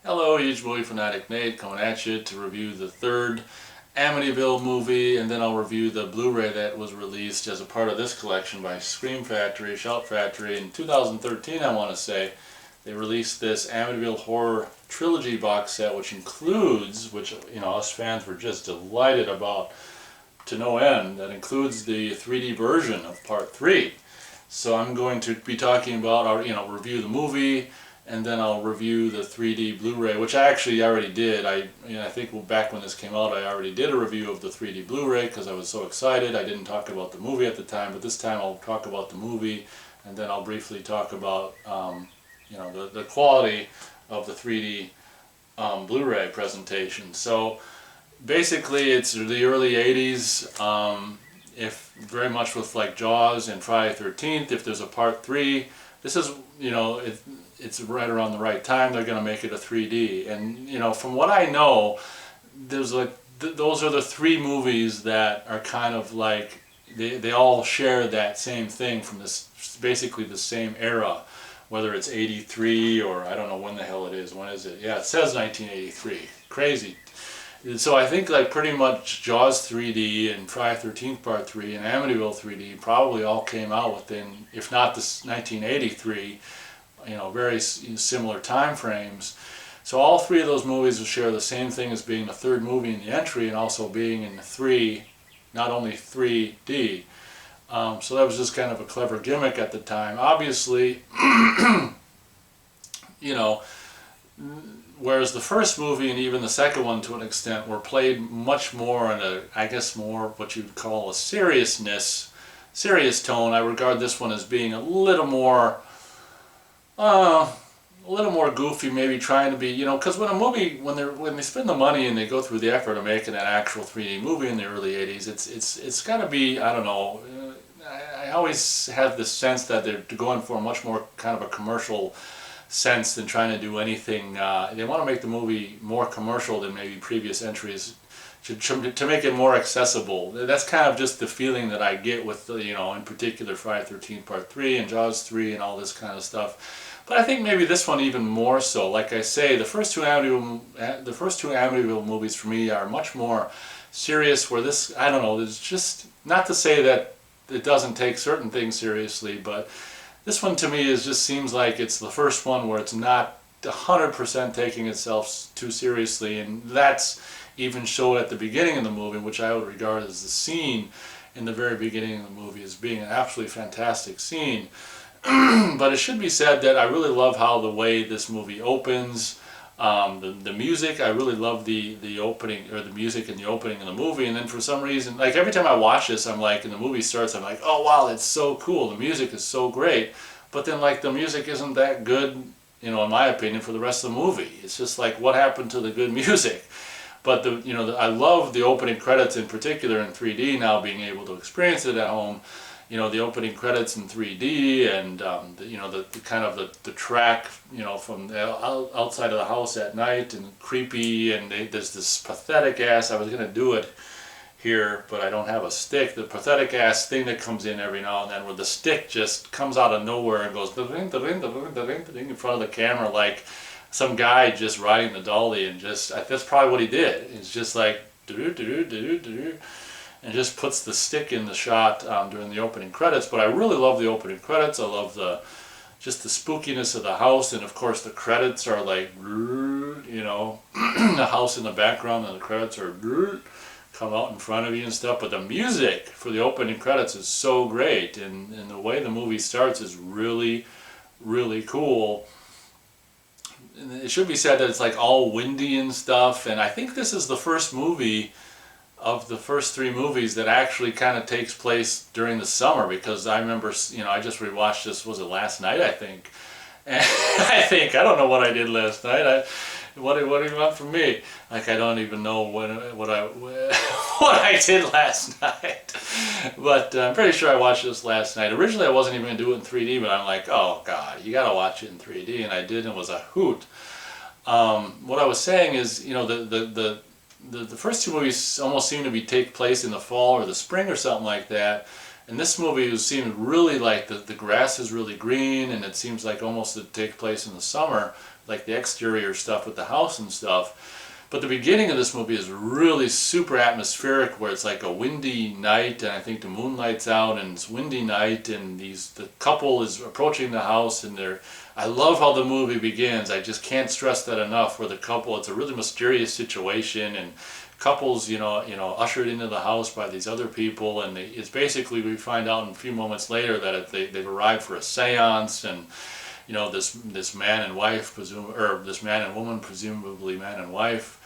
Hello, huge movie fanatic Nate coming at you to review the third Amityville movie, and then I'll review the Blu-ray that was released as a part of this collection by Scream Factory, Shout Factory in 2013, I want to say. They released this Amityville Horror Trilogy box set, which includes, which us fans were just delighted about to no end, that includes the 3D version of Part 3. So I'm going to be talking about, review the movie, and then I'll review the 3D Blu-ray, which I actually already did. I think back when this came out, I already did a review of the 3D Blu-ray because I was so excited. I didn't talk about the movie at the time, but this time I'll talk about the movie, and then I'll briefly talk about the quality of the 3D Blu-ray presentation. So basically, it's the early 80s. If very much with like Jaws and Friday the 13th, if there's a part 3, this is, it's right around the right time they're going to make it a 3D. And, from what I know, there's like, those are the three movies that are kind of like, they all share that same thing from this, basically the same era. Whether it's 83 or I don't know when the hell it is. When is it? Yeah, it says 1983. Crazy. So I think like pretty much Jaws 3D and Friday the 13th Part 3 and Amityville 3D probably all came out within, if not this 1983, very similar time frames. So all three of those movies will share the same thing as being the third movie in the entry and also being in the not only 3D. So that was just kind of a clever gimmick at the time. Obviously, whereas the first movie and even the second one to an extent were played much more in more what you'd call a serious tone. I regard this one as being a little more goofy, maybe trying to be, because when a movie, when they spend the money and they go through the effort of making an actual 3D movie in the early 80s, it's got to be, I don't know, I always have this sense that they're going for a much more kind of a commercial sense than trying to do anything. They want to make the movie more commercial than maybe previous entries to make it more accessible. That's kind of just the feeling that I get with, in particular Friday the 13th Part 3 and Jaws 3 and all this kind of stuff. But I think maybe this one even more so. Like I say, the first two Amityville movies for me are much more serious, where this, I don't know, there's just, not to say that it doesn't take certain things seriously, but this one to me just seems like it's the first one where it's not 100% taking itself too seriously, and that's even showed at the beginning of the movie, which I would regard as the scene in the very beginning of the movie as being an absolutely fantastic scene. But it should be said that I really love how the way this movie opens. The music, I really love the opening, or the music in the opening of the movie, and then for some reason, like every time I watch this, I'm like, and the movie starts, I'm like, oh wow, it's so cool, the music is so great, but then like the music isn't that good, in my opinion, for the rest of the movie. It's just like, what happened to the good music? But I love the opening credits in particular in 3D now, being able to experience it at home. The opening credits in 3D, and the kind of the track, from the outside of the house at night, and creepy, and there's this pathetic ass. I was gonna do it here, but I don't have a stick. The pathetic ass thing that comes in every now and then, where the stick just comes out of nowhere and goes in front of the camera, like some guy just riding the dolly, and that's probably what he did. It's just like and just puts the stick in the shot during the opening credits. But I really love the opening credits. I love just the spookiness of the house, and of course the credits are like, the house in the background, and the credits are come out in front of you and stuff. But the music for the opening credits is so great, and the way the movie starts is really, really cool. And it should be said that it's like all windy and stuff, and I think this is the first movie of the first three movies that actually kind of takes place during the summer, because I remember, I just rewatched this, was it last night, I think? And I don't know what I did last night. What do you want from me? Like, I don't even know what I did last night. But I'm pretty sure I watched this last night. Originally I wasn't even going to do it in 3D, but I'm like, oh God, you got to watch it in 3D, and I did, and it was a hoot. What I was saying is, the first two movies almost seem to take place in the fall or the spring or something like that, And this movie seemed really like the grass is really green, and it seems like almost to take place in the summer, like the exterior stuff with the house and stuff. But the beginning of this movie is really super atmospheric, where it's like a windy night, and I think the moonlight's out, and it's windy night, and the couple is approaching the house, and I love how the movie begins. I just can't stress that enough. Where the couple, it's a really mysterious situation, and couples, ushered into the house by these other people, and it's basically, we find out in a few moments later that they've arrived for a seance, and this man and wife, this man and woman, presumably man and wife.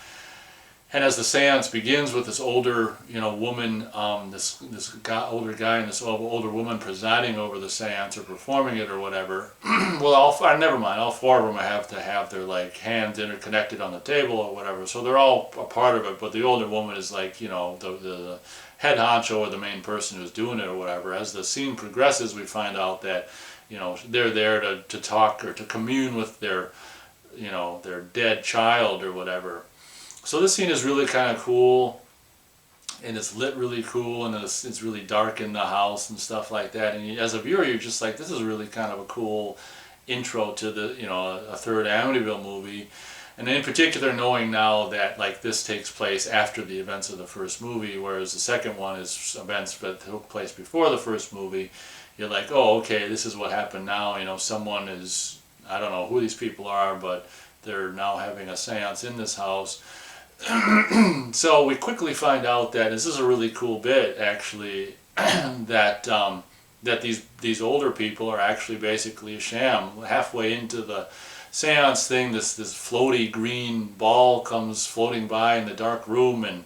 And as the seance begins with this older, woman, this older guy and this older woman presiding over the seance or performing it or whatever, well, never mind, all four of them have to have their hands interconnected on the table or whatever, so they're all a part of it. But the older woman is the head honcho or the main person who's doing it or whatever. As the scene progresses, we find out that they're there to talk or to commune with their dead child or whatever. So this scene is really kind of cool, and it's lit really cool, and it's really dark in the house and stuff like that. And as a viewer, you're just like, this is really kind of a cool intro to a third Amityville movie. And in particular, knowing now that this takes place after the events of the first movie, whereas the second one is events that took place before the first movie. You're like, oh, okay, this is what happened now. Someone is, I don't know who these people are, but they're now having a seance in this house. So we quickly find out that this is a really cool bit, actually, that these older people are actually basically a sham. Halfway into the seance thing, this floaty green ball comes floating by in the dark room, and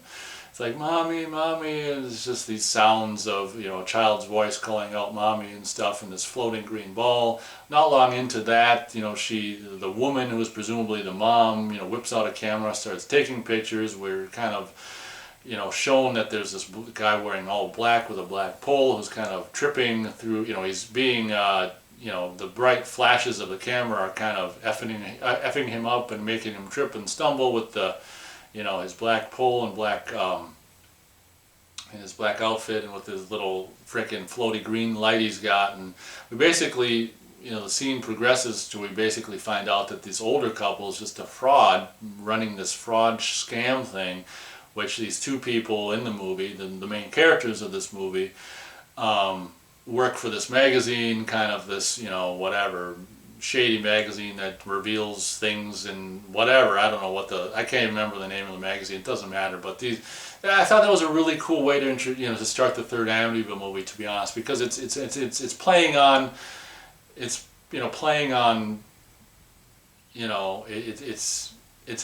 it's like, "Mommy, Mommy," and it's just these sounds of, a child's voice calling out "Mommy" and stuff, and this floating green ball. Not long into that, the woman who is presumably the mom, whips out a camera, starts taking pictures. We're kind of, shown that there's this guy wearing all black with a black pole who's kind of tripping through, he's being, the bright flashes of the camera are kind of effing him up and making him trip and stumble with his black pole and his black outfit, and with his little frickin' floaty green light he's got. And we basically, the scene progresses to, we basically find out that this older couple is just a fraud running this fraud scam thing, which these two people in the movie, the main characters of this movie, work for this magazine, kind of this, whatever, shady magazine that reveals things and whatever. I don't know I can't remember the name of the magazine. It doesn't matter. But I thought that was a really cool way to to start the third Amityville movie, to be honest, because it's playing on, it's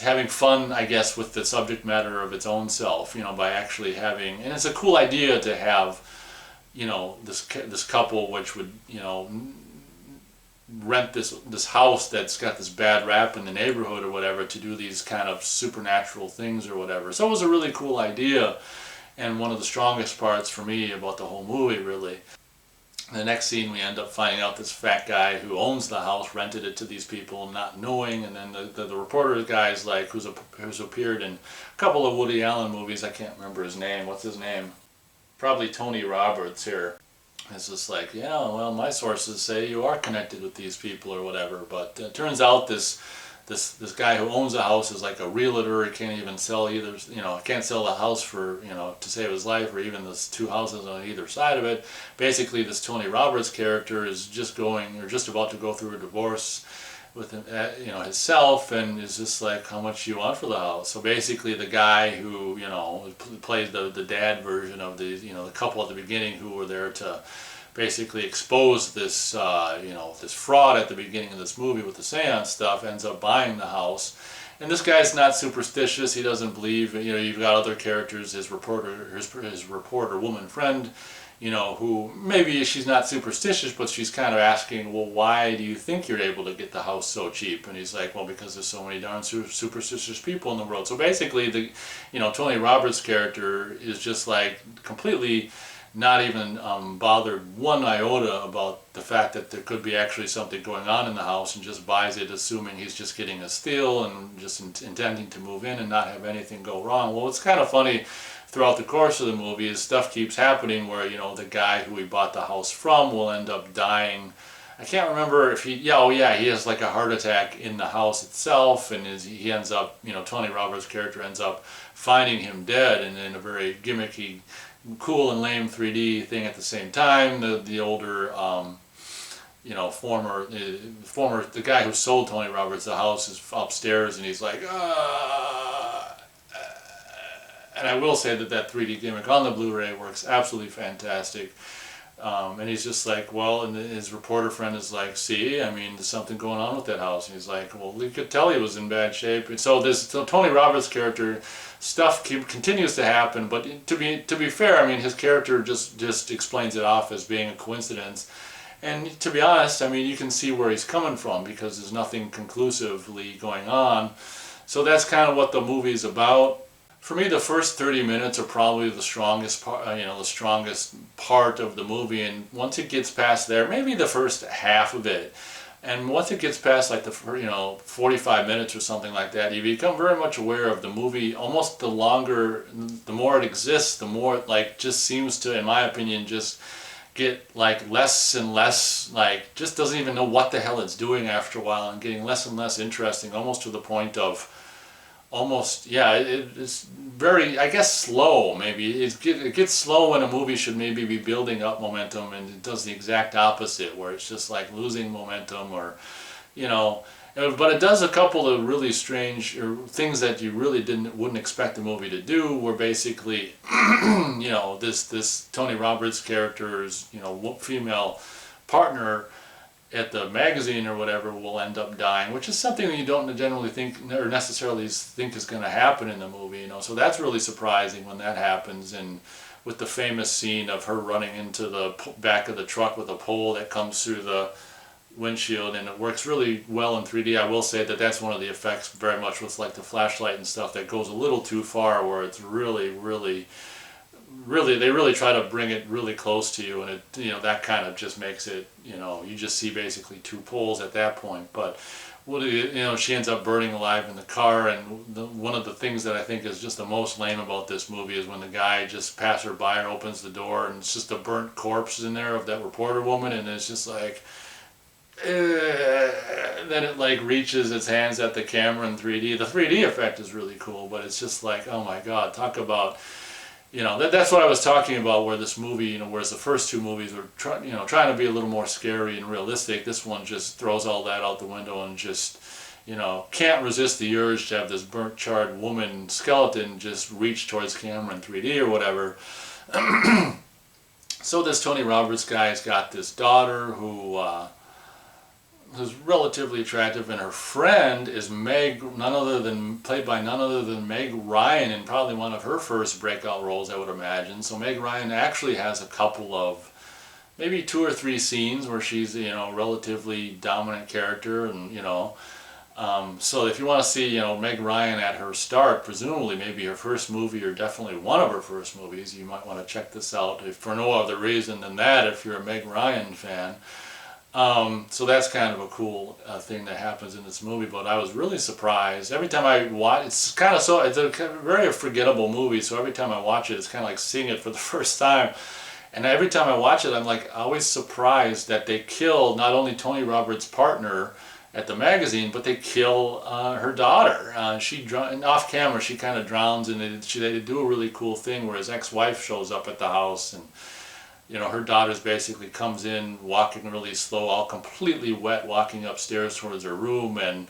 having fun, I guess, with the subject matter of its own self, by actually having, and it's a cool idea to have, this couple which would, rent this house that's got this bad rap in the neighborhood or whatever, to do these kind of supernatural things or whatever. So it was a really cool idea, and one of the strongest parts for me about the whole movie, really. The next scene, we end up finding out this fat guy who owns the house rented it to these people, not knowing, and then the reporter guy's who's appeared in a couple of Woody Allen movies. I can't remember his name. What's his name? Probably Tony Roberts here. It's just like, yeah, well, my sources say you are connected with these people or whatever. But it turns out this guy who owns the house is like a realtor. He can't even sell can't sell the house for, to save his life, or even those two houses on either side of it. Basically, this Tony Roberts character is just about to go through a divorce with him, himself, and is just like, how much do you want for the house? So basically, the guy who plays the dad version of the couple at the beginning, who were there to basically expose this this fraud at the beginning of this movie with the seance stuff, ends up buying the house. And this guy's not superstitious. He doesn't believe. You've got other characters, his reporter woman friend, who maybe she's not superstitious, but she's kind of asking, well, why do you think you're able to get the house so cheap? And he's like, well, because there's so many darn superstitious people in the world. So basically, Tony Roberts' character is just like completely not even bothered one iota about the fact that there could be actually something going on in the house, and just buys it assuming he's just getting a steal and just intending to move in and not have anything go wrong. Well, it's kind of funny throughout the course of the movie is stuff keeps happening where, you know, the guy who he bought the house from will end up dying. I can't remember if he, yeah, oh yeah, he has like a heart attack in the house itself, and he ends up, you know, Tony Roberts' character ends up finding him dead, and in a very gimmicky, cool and lame 3D thing at the same time. The older, you know, the guy who sold Tony Roberts the house is upstairs, and he's like, and I will say that that 3D gimmick on the Blu-ray works absolutely fantastic. And he's just like, well, and his reporter friend is like, see, I mean, there's something going on with that house. And he's like, well, you could tell he was in bad shape. And so Tony Roberts' character stuff continues to happen, but to be fair, I mean, his character just explains it off as being a coincidence. And to be honest, I mean, you can see where he's coming from because there's nothing conclusively going on. So that's kind of what the movie's about. For me, the first 30 minutes are probably the strongest part, the strongest part of the movie, and once it gets past there, maybe the first half of it, and once it gets past like the 45 minutes or something like that, you become very much aware of the movie. Almost the more it exists, the more it like just seems to, in my opinion, just get like less and less, like just doesn't even know what the hell it's doing after a while, and getting less and less interesting, almost to the point of it's very, I guess, slow. Maybe it gets slow when a movie should maybe be building up momentum, and it does the exact opposite, where it's just like losing momentum, or but it does a couple of really strange things that you really wouldn't expect the movie to do, where basically this Tony Roberts character's female partner at the magazine or whatever will end up dying, which is something that you don't generally think or necessarily think is going to happen in the movie, so that's really surprising when that happens. And with the famous scene of her running into the back of the truck with a pole that comes through the windshield, and it works really well in 3D. I will say that that's one of the effects very much with like the flashlight and stuff that goes a little too far, where it's really they really try to bring it really close to you, and it that kind of just makes it, you just see basically two poles at that point. But she ends up burning alive in the car, and one of the things that I think is just the most lame about this movie is when the guy just passerby opens the door, and it's just a burnt corpse in there of that reporter woman, and it's just like, then it like reaches its hands at the camera in 3D. The 3D effect is really cool, but it's just like, oh my god, talk about, that's what I was talking about, where this movie, whereas the first two movies were trying to be a little more scary and realistic, this one just throws all that out the window and just, can't resist the urge to have this burnt, charred woman skeleton just reach towards camera in 3D or whatever. So this Tony Roberts guy's got this daughter who's relatively attractive, and her friend is played by none other than Meg Ryan, in probably one of her first breakout roles, I would imagine. So Meg Ryan actually has a couple of, maybe 2 or 3 scenes where she's a relatively dominant character, and so if you want to see Meg Ryan at her start, presumably maybe her first movie, or definitely one of her first movies, you might want to check this out, if for no other reason than that, if you're a Meg Ryan fan. So that's kind of a cool thing that happens in this movie. But I was really surprised every time I watch. It's a very forgettable movie. So every time I watch it, it's kind of like seeing it for the first time. And every time I watch it, I'm like always surprised that they kill not only Tony Roberts' partner at the magazine, but they kill her daughter. And off camera, she kind of drowns, and they do a really cool thing where his ex-wife shows up at the house, and her daughter's basically comes in walking really slow, all completely wet, walking upstairs towards her room, and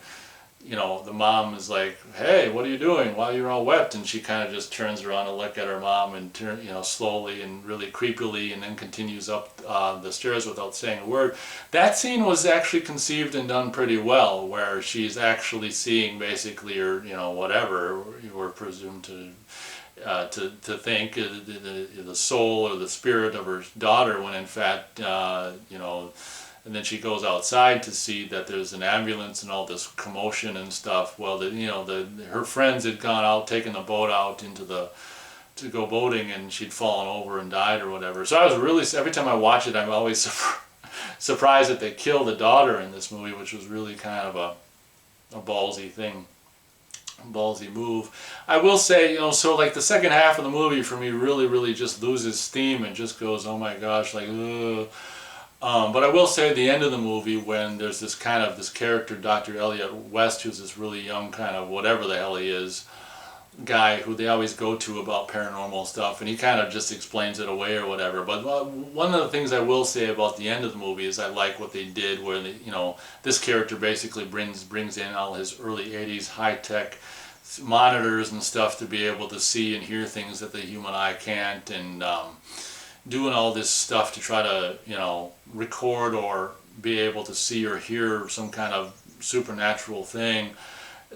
the mom is like, hey, what are you doing while you're all wet? And she kind of just turns around to look at her mom, and slowly and really creepily, and then continues up the stairs without saying a word. That scene was actually conceived and done pretty well, where she's actually seeing basically her, whatever we're presumed to think the soul or the spirit of her daughter, when in fact and then she goes outside to see that there's an ambulance and all this commotion and stuff. Well, her friends had gone out, taken the boat out to to go boating, and she'd fallen over and died or whatever. So I was really, every time I watch it, I'm always surprised that they kill the daughter in this movie, which was really kind of a ballsy thing, a ballsy move. I will say, you know, so like the second half of the movie for me really just loses steam and just goes, oh my gosh, like, ugh. But I will say at the end of the movie, when there's this kind of this character, Dr. Elliot West, who's this really young kind of whatever the hell he is, guy who they always go to about paranormal stuff, and he kind of just explains it away or whatever. But one of the things I will say about the end of the movie is I like what they did, where they, you know, this character basically brings in all his early 80s high-tech monitors and stuff to be able to see and hear things that the human eye can't, and doing all this stuff to try to, you know, record or be able to see or hear some kind of supernatural thing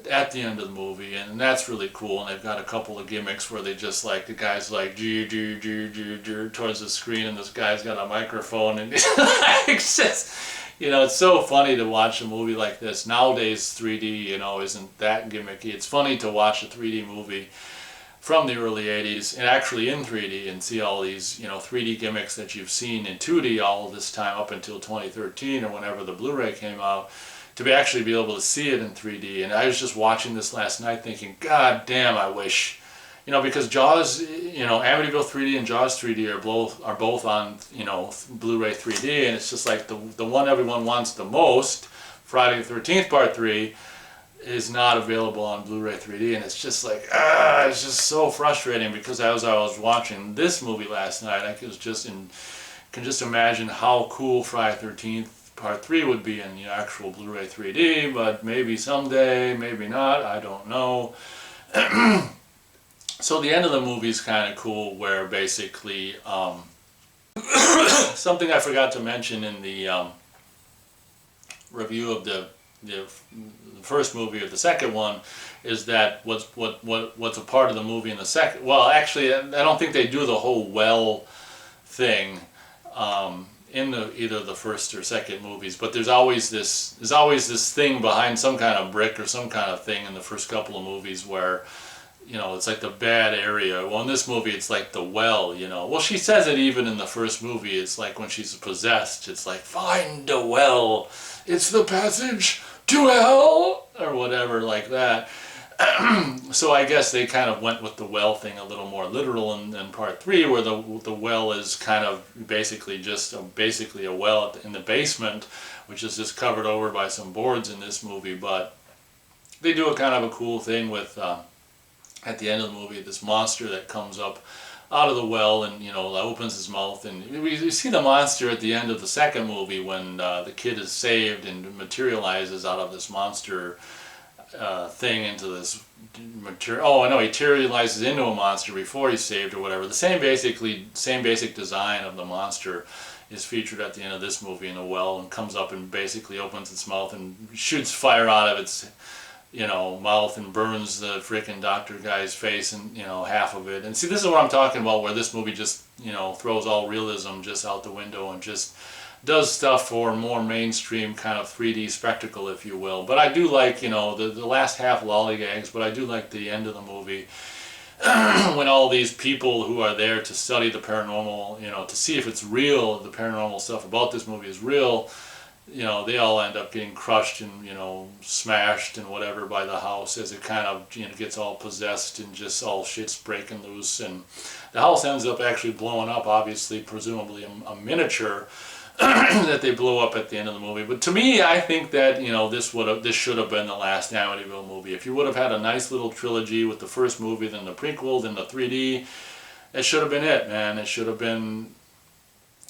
at the end of the movie, and that's really cool. And they've got a couple of gimmicks where they just like, the guy's like towards the screen, and this guy's got a microphone, and it's just, you know, it's so funny to watch a movie like this. Nowadays 3D, you know, isn't that gimmicky. It's funny to watch a 3D movie from the early 80s and actually in 3D and see all these, you know, 3D gimmicks that you've seen in 2D all this time up until 2013 or whenever the Blu-ray came out, to actually be able to see it in 3D. And I was just watching this last night thinking, God damn, I wish, you know, because Jaws, you know, Amityville 3D and Jaws 3D are both on, you know, Blu-ray 3D, and it's just like the one everyone wants the most, Friday the 13th Part 3, is not available on Blu-ray 3D, and it's just like, it's just so frustrating, because as I was watching this movie last night, I can just imagine how cool Friday the 13th Part 3 would be in the actual Blu-ray 3D, but maybe someday, maybe not, I don't know. So the end of the movie is kind of cool, where basically, something I forgot to mention in the review of the first movie or the second one, is that what's a part of the movie in the second, well actually I don't think they do the whole well thing in either the first or second movies, but there's always this thing behind some kind of brick or some kind of thing in the first couple of movies where, you know, it's like the bad area. Well, in this movie it's like the well, you know. Well, she says it even in the first movie. It's like when she's possessed, it's like, find a well, it's the passage to hell, or whatever like that. So I guess they kind of went with the well thing a little more literal in Part 3, where the well is kind of basically just basically a well in the basement, which is just covered over by some boards in this movie. But they do a kind of a cool thing with, at the end of the movie, this monster that comes up out of the well and, you know, opens his mouth, and we see the monster at the end of the second movie when the kid is saved and materializes out of this monster thing into this material. Oh no, he materializes into a monster before he's saved or whatever. The same basic design of the monster is featured at the end of this movie in a well, and comes up and basically opens its mouth and shoots fire out of its, you know, mouth, and burns the frickin' doctor guy's face, and, you know, half of it. And see, this is what I'm talking about, where this movie just, you know, throws all realism just out the window and just does stuff for more mainstream kind of 3D spectacle, if you will. But I do like, you know, the last half lollygags, but I do like the end of the movie when all these people who are there to study the paranormal, you know, to see if it's real, the paranormal stuff about this movie is real, you know, they all end up getting crushed and, you know, smashed and whatever by the house, as it kind of, you know, gets all possessed and just all shit's breaking loose. And the house ends up actually blowing up, obviously, presumably a miniature that they blow up at the end of the movie. But to me, I think that, you know, this should have been the last Amityville movie. If you would have had a nice little trilogy with the first movie, then the prequel, then the 3D, it should have been it, man. It should have been,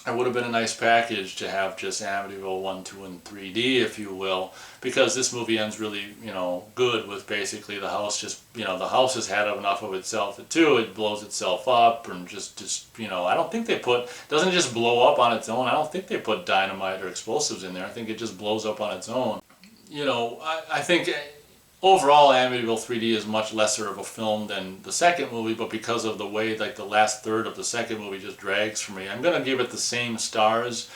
it would have been a nice package to have just Amityville 1, 2, and 3D, if you will, because this movie ends really, you know, good with basically the house just, you know, the house has had enough of itself too. It blows itself up, and just you know, I don't think they doesn't just blow up on its own. I don't think they put dynamite or explosives in there. I think it just blows up on its own. You know, I think overall Amityville 3D is much lesser of a film than the second movie, but because of the way, like, the last third of the second movie just drags for me, I'm going to give it the same stars.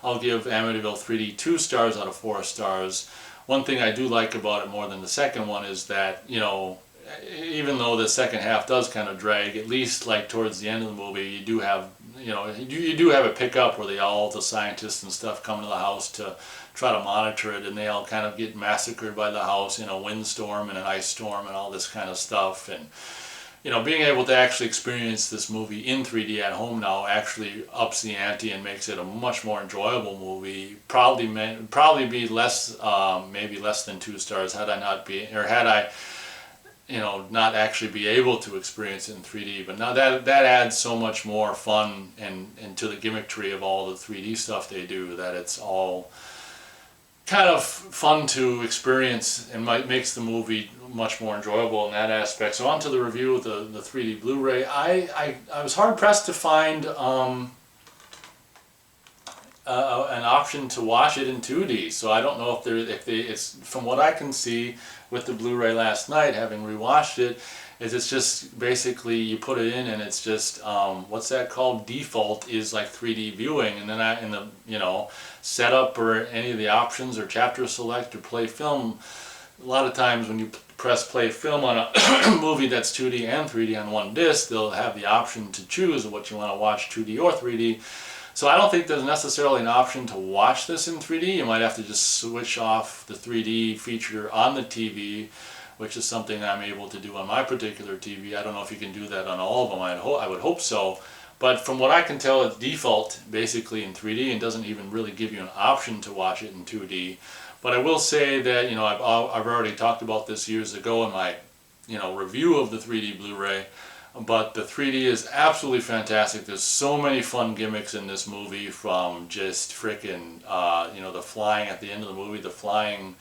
I'll give Amityville 3D 2 stars out of 4 stars. One thing I do like about it more than the second one is that, you know, even though the second half does kind of drag, at least like towards the end of the movie, you do have, you do have a pickup where all the scientists and stuff come to the house to try to monitor it, and they all kind of get massacred by the house in a windstorm and an ice storm and all this kind of stuff. And being able to actually experience this movie in 3D at home now actually ups the ante and makes it a much more enjoyable movie. Probably be less, maybe less than 2 stars had I not actually be able to experience it in 3D. But now that adds so much more fun and to the gimmickry of all the 3D stuff they do, that it's all kind of fun to experience and makes the movie much more enjoyable in that aspect. So on to the review of the 3D Blu-ray. I was hard pressed to find an option to watch it in 2D. So I don't know if it's from what I can see with the Blu-ray last night, having rewatched it, it's just basically you put it in and it's just what's that called? Default is like 3D viewing, and then in the setup or any of the options or chapter select or play film, a lot of times when you press play film on a movie that's 2D and 3D on one disc, they'll have the option to choose what you want to watch, 2D or 3D. So I don't think there's necessarily an option to watch this in 3D. You might have to just switch off the 3D feature on the TV, which is something I'm able to do on my particular TV. I don't know if you can do that on all of them. I would hope so. But from what I can tell, it's default basically in 3D and doesn't even really give you an option to watch it in 2D. But I will say that, I've already talked about this years ago in my, review of the 3D Blu-ray. But the 3D is absolutely fantastic. There's so many fun gimmicks in this movie, from just frickin', the flying at the end of the movie, the flying,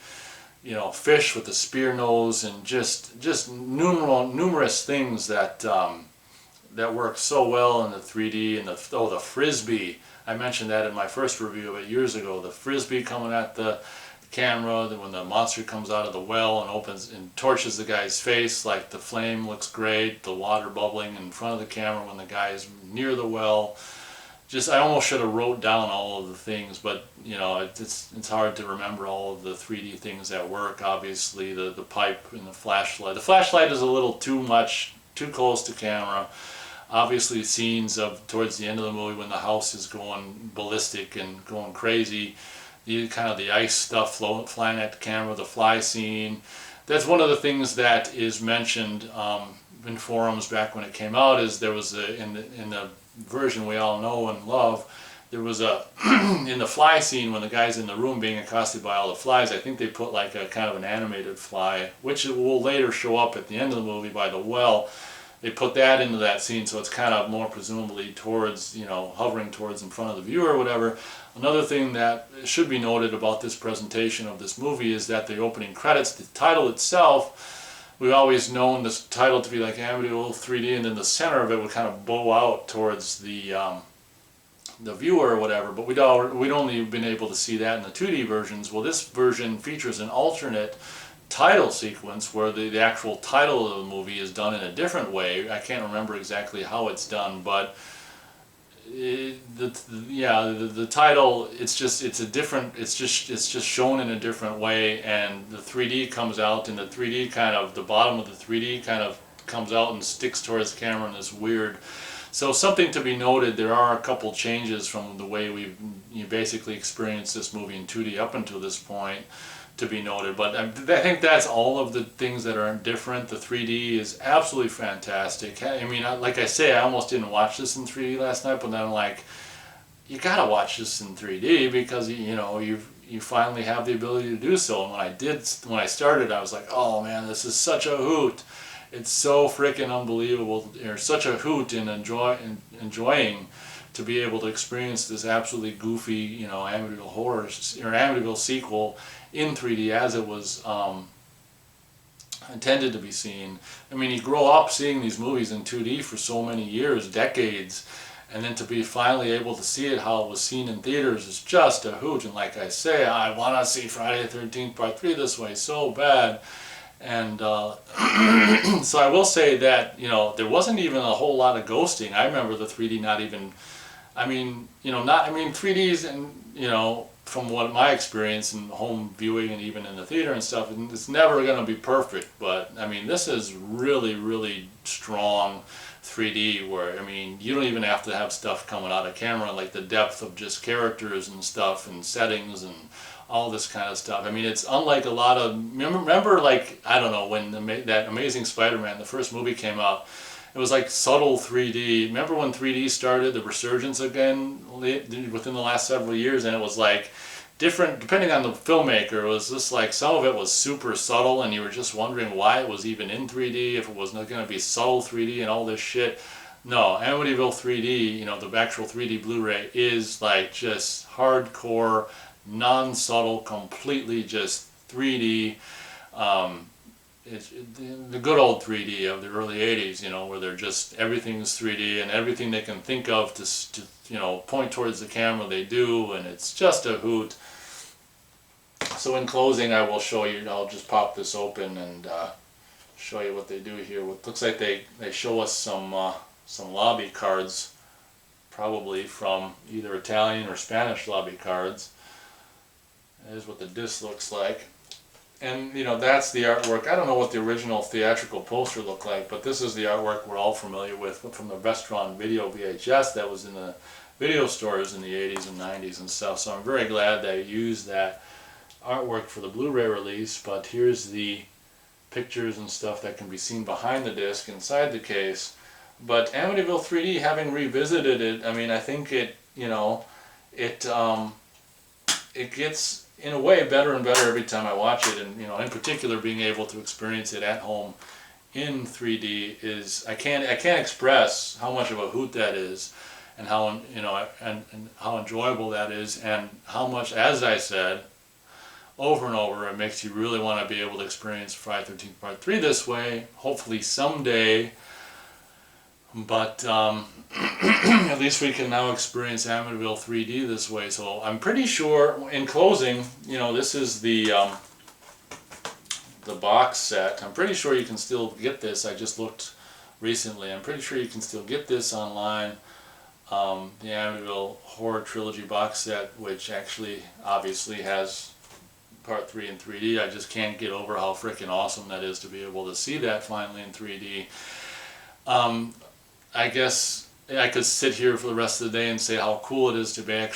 fish with the spear nose, and just numerous things that work so well in the 3D. And the frisbee, I mentioned that in my first review of it years ago. The frisbee coming at the camera, when the monster comes out of the well and opens and torches the guy's face, like the flame looks great, the water bubbling in front of the camera when the guy is near the well. Just, I almost should have wrote down all of the things, but it's hard to remember all of the 3D things that work. Obviously the pipe and the flashlight. The flashlight is a little too close to camera. Obviously scenes of towards the end of the movie when the house is going ballistic and going crazy, the ice stuff flying at the camera, the fly scene. That's one of the things that is mentioned in forums back when it came out. Is there was in the version we all know and love, there was in the fly scene when the guy's in the room being accosted by all the flies, I think they put like a kind of an animated fly, which will later show up at the end of the movie by the well. They put that into that scene, so it's kind of more presumably towards, hovering towards in front of the viewer or whatever. Another thing that should be noted about this presentation of this movie is that the opening credits, the title itself, we've always known this title to be like Amityville 3D, and then the center of it would kind of bow out towards the viewer or whatever, but we'd only been able to see that in the 2D versions. Well, this version features an alternate title sequence where the actual title of the movie is done in a different way. I can't remember exactly how it's done, but the title, it's just shown in a different way, and the 3D comes out, and the 3D the bottom of the 3D kind of comes out and sticks towards the camera in this weird. So something to be noted, there are a couple changes from the way you basically experienced this movie in 2D up until this point to be noted. But I think that's all of the things that are different. The 3D is absolutely fantastic. I mean, like I say, I almost didn't watch this in 3D last night, but then I'm like, you gotta watch this in 3D because you finally have the ability to do so. And when I started, I was like, oh man, this is such a hoot. It's so freaking unbelievable, or such a hoot in enjoying to be able to experience this absolutely goofy, Amityville horror or Amityville sequel in 3D as it was intended to be seen. I mean, you grow up seeing these movies in 2D for so many years, decades, and then to be finally able to see it how it was seen in theaters is just a hoot. And like I say, I want to see Friday the 13th Part 3 this way so bad. And so I will say that, there wasn't even a whole lot of ghosting. I remember the 3D not even, 3Ds and, from what my experience in home viewing and even in the theater and stuff, it's never going to be perfect. But I mean, this is really, really strong 3D, where, I mean, you don't even have to have stuff coming out of camera, like the depth of just characters and stuff and settings and all this kind of stuff. I mean, it's unlike a lot of, remember like, I don't know, when that Amazing Spider-Man, the first movie came out, it was like subtle 3D. Remember when 3D started, the resurgence again within the last several years, and it was like different, depending on the filmmaker. It was just like, some of it was super subtle and you were just wondering why it was even in 3D, if it was not going to be subtle 3D and all this shit. No, Amityville 3D, you know, the actual 3D Blu-ray is like just hardcore, non-subtle, completely just 3D. It's the good old 3D of the early 80s, you know, where they're just, everything's 3D and everything they can think of to you know, point towards the camera they do, and it's just a hoot. So in closing, I will show you, I'll just pop this open and show you what they do here. What looks like they show us some lobby cards, probably from either Italian or Spanish lobby cards. Here's what the disc looks like. And, you know, that's the artwork. I don't know what the original theatrical poster looked like, but this is the artwork we're all familiar with from the Vestron video VHS that was in the video stores in the 80s and 90s and stuff. So I'm very glad they used that artwork for the Blu-ray release. But here's the pictures and stuff that can be seen behind the disc inside the case. But Amityville 3D, having revisited it, I mean, I think it, you know, it gets, in a way, better and better every time I watch it. And, you know, in particular, being able to experience it at home in 3D is, I can't express how much of a hoot that is, and how, you know, and how enjoyable that is, and how much, as I said over and over, it makes you really want to be able to experience Friday the 13th Part 3 this way, hopefully someday. But at least we can now experience Amityville 3D this way. So I'm pretty sure, in closing, you know, this is the box set. I'm pretty sure you can still get this. I just looked recently. I'm pretty sure you can still get this online. The Amityville Horror Trilogy box set, which actually obviously has Part 3 in 3D. I just can't get over how freaking awesome that is to be able to see that finally in 3D. I guess I could sit here for the rest of the day and say how cool it is to be able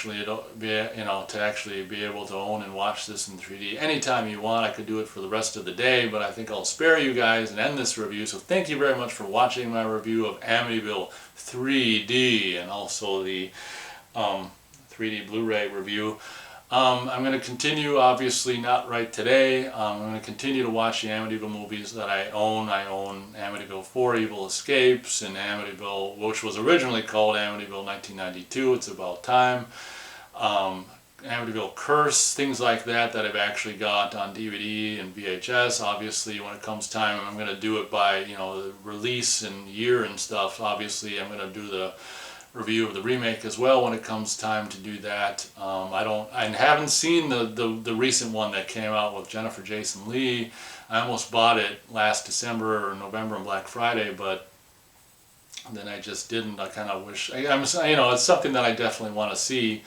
to own and watch this in 3D anytime you want. I could do it for the rest of the day, but I think I'll spare you guys and end this review. So thank you very much for watching my review of Amityville 3D and also the 3D Blu-ray review. I'm going to continue, obviously not right today. I'm going to continue to watch the Amityville movies that I own. I own Amityville 4 Evil Escapes and Amityville, which was originally called Amityville 1992, It's About Time. Amityville Curse, things like that I've actually got on DVD and VHS. Obviously, when it comes time, I'm going to do it by, you know, the release and year and stuff. Obviously, I'm going to do the review of the remake as well when it comes time to do that. I haven't seen the recent one that came out with Jennifer Jason Leigh. I almost bought it last December or November on Black Friday, but then I just didn't. I kind of wish, you know, it's something that I definitely want to see.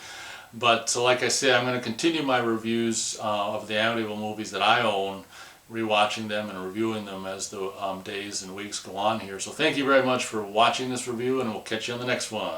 But so, like I said, I'm going to continue my reviews of the Amityville movies that I own, rewatching them and reviewing them as the days and weeks go on here. So thank you very much for watching this review, and we'll catch you on the next one.